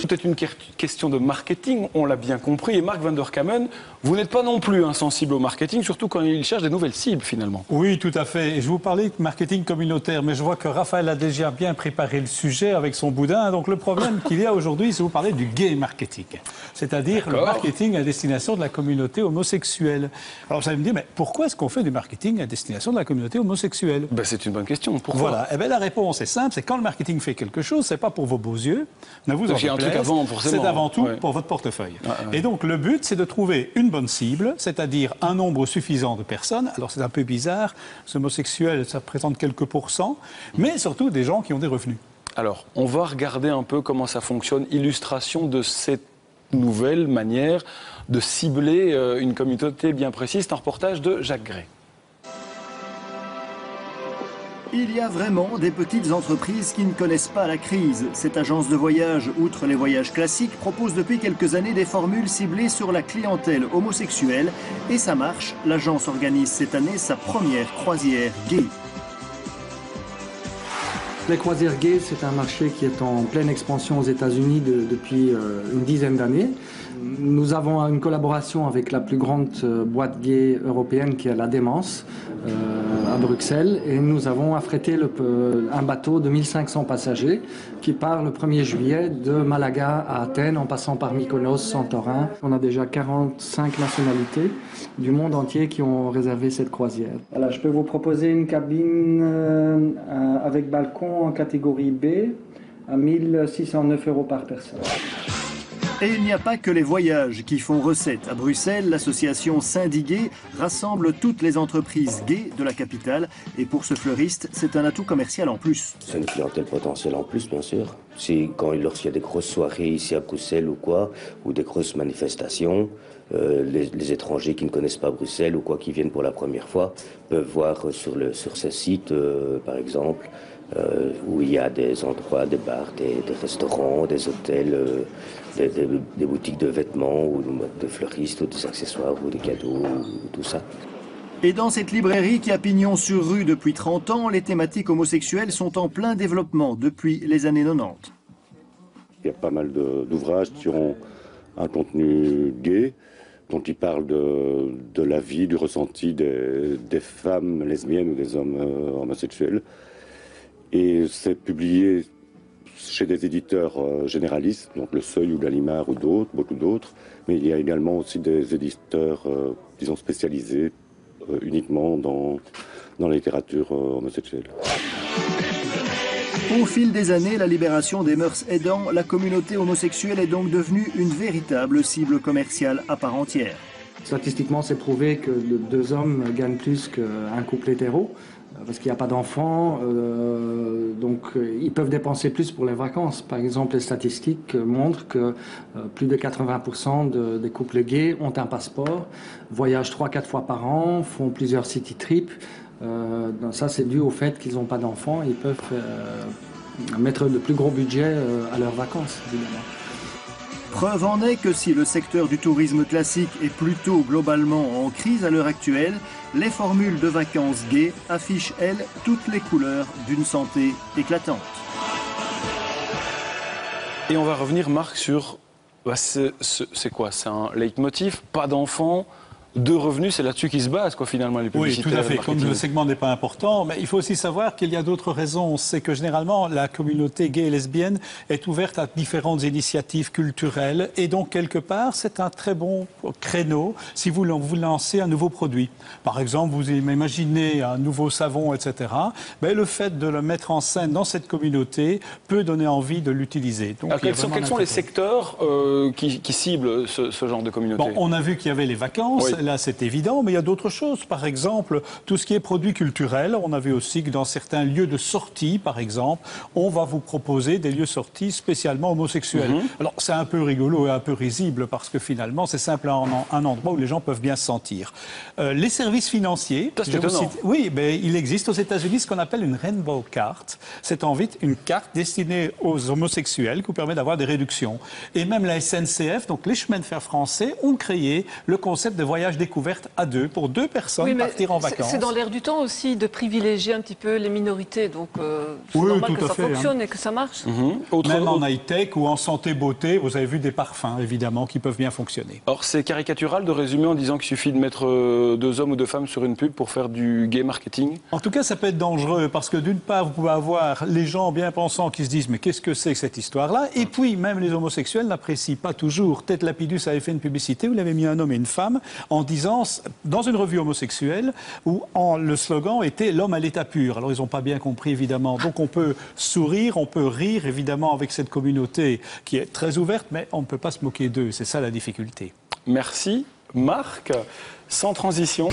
tout est une question de marketing, on l'a bien compris. Et Mark van der Kamen, vous n'êtes pas non plus insensible au marketing, surtout quand il cherche des nouvelles cibles, finalement. Oui, tout à fait. Et je vous parlais de marketing communautaire, mais je vois que Raphaël a déjà bien préparé le sujet avec son boudin. Donc le problème qu'il y a aujourd'hui, c'est vous parler du gay marketing, c'est-à-dire le marketing à destination de la communauté homosexuelle. Alors vous allez me dire, mais pourquoi est-ce qu'on fait du marketing à destination de la communauté homosexuelle? Ben, c'est une bonne question. Pourquoi? Voilà. Eh bien, la réponse est simple, c'est quand le marketing fait quelque chose, c'est pas pour vos beaux yeux, ne vous en déplaise, c'est avant tout pour votre portefeuille. Et donc le but, c'est de trouver une bonne cible, c'est-à-dire un nombre suffisant de personnes. Alors c'est un peu bizarre, les homosexuels, ça représente quelques pourcents, mais surtout des gens qui ont des revenus. Alors, on va regarder un peu comment ça fonctionne, illustration de cette nouvelle manière de cibler une communauté bien précise. C'est un reportage de Jacques Gray. Il y a vraiment des petites entreprises qui ne connaissent pas la crise. Cette agence de voyage, outre les voyages classiques, propose depuis quelques années des formules ciblées sur la clientèle homosexuelle. Et ça marche, l'agence organise cette année sa première croisière gay. Les croisières gays, c'est un marché qui est en pleine expansion aux États-Unis depuis une dizaine d'années. Nous avons une collaboration avec la plus grande boîte gay européenne qui est la Démence à Bruxelles. Et nous avons affrété un bateau de 1500 passagers qui part le 1er juillet de Malaga à Athènes en passant par Mykonos, Santorin. On a déjà 45 nationalités du monde entier qui ont réservé cette croisière. Voilà, je peux vous proposer une cabine avec balcon en catégorie B à 1609 € par personne. Et il n'y a pas que les voyages qui font recette. À Bruxelles, l'association Syndigay rassemble toutes les entreprises gays de la capitale. Et pour ce fleuriste, c'est un atout commercial en plus. C'est une clientèle potentielle en plus, bien sûr. Lorsqu'il y a des grosses soirées ici à Bruxelles ou quoi, ou des grosses manifestations, les étrangers qui ne connaissent pas Bruxelles ou quoi, qui viennent pour la première fois, peuvent voir sur ce site, par exemple, où il y a des endroits, des bars, des restaurants, des hôtels, des boutiques de vêtements, ou de fleuristes, ou des accessoires, ou des cadeaux, ou tout ça. Et dans cette librairie qui a pignon sur rue depuis 30 ans, les thématiques homosexuelles sont en plein développement depuis les années 90. Il y a pas mal d'ouvrages qui ont un contenu gay, dont ils parlent de la vie, du ressenti des femmes lesbiennes ou des hommes homosexuels. Et c'est publié chez des éditeurs généralistes, donc Le Seuil ou Gallimard ou d'autres, beaucoup d'autres. Mais il y a également aussi des éditeurs, disons, spécialisés uniquement dans la littérature homosexuelle. Au fil des années, la libération des mœurs aidant, la communauté homosexuelle est donc devenue une véritable cible commerciale à part entière. Statistiquement, c'est prouvé que 2 hommes gagnent plus qu'un couple hétéro, parce qu'il n'y a pas d'enfants, donc ils peuvent dépenser plus pour les vacances. Par exemple, les statistiques montrent que plus de 80% des couples gays ont un passeport, voyagent 3-4 fois par an, font plusieurs city trips. Ça, c'est dû au fait qu'ils n'ont pas d'enfants. Ils peuvent mettre de plus gros budgets à leurs vacances, évidemment. Preuve en est que si le secteur du tourisme classique est plutôt globalement en crise à l'heure actuelle, les formules de vacances gays affichent, elles, toutes les couleurs d'une santé éclatante. Et on va revenir, Marc, sur... c'est quoi? C'est un leitmotiv, pas d'enfants, de revenus, c'est là-dessus qu'ils se basent, quoi, finalement, les publicités. Oui, tout à fait. Comme le segment n'est pas important, mais il faut aussi savoir qu'il y a d'autres raisons. C'est que généralement, la communauté gay et lesbienne est ouverte à différentes initiatives culturelles. Et donc, quelque part, c'est un très bon créneau si vous lancez un nouveau produit. Par exemple, vous imaginez un nouveau savon, etc. Mais le fait de le mettre en scène dans cette communauté peut donner envie de l'utiliser. Donc, quels sont les secteurs qui ciblent ce genre de communauté? Bon, on a vu qu'il y avait les vacances. Oui. Là, c'est évident, mais il y a d'autres choses. Par exemple, tout ce qui est produits culturels. On a vu aussi que dans certains lieux de sortie, par exemple, on va vous proposer des lieux sortis spécialement homosexuels. Alors, c'est un peu rigolo et un peu risible parce que finalement, c'est simplement un endroit où les gens peuvent bien se sentir. Les services financiers. C'est étonnant. Oui, mais il existe aux États-Unis ce qu'on appelle une Rainbow Card. C'est en vite une carte destinée aux homosexuels qui vous permet d'avoir des réductions. Et même la SNCF, donc les chemins de fer français, ont créé le concept de voyage voyage découverte à deux, pour deux personnes, partir en vacances. C'est dans l'air du temps aussi de privilégier un petit peu les minorités, donc c'est Oui, normal tout que à ça fait, fonctionne et que ça marche. Même en high-tech ou en santé-beauté, vous avez vu des parfums, évidemment, qui peuvent bien fonctionner. Or, c'est caricatural de résumer en disant qu'il suffit de mettre 2 hommes ou 2 femmes sur une pub pour faire du gay marketing. En tout cas, ça peut être dangereux parce que d'une part, vous pouvez avoir les gens bien pensants qui se disent mais qu'est-ce que c'est que cette histoire-là? Et puis, même les homosexuels n'apprécient pas toujours. Ted Lapidus avait fait une publicité où il avait mis un homme et une femme en disant, dans une revue homosexuelle, où le slogan était « L'homme à l'état pur ». Alors, ils n'ont pas bien compris, évidemment. Donc, on peut sourire, on peut rire, évidemment, avec cette communauté qui est très ouverte, mais on ne peut pas se moquer d'eux. C'est ça la difficulté. Merci, Marc. Sans transition.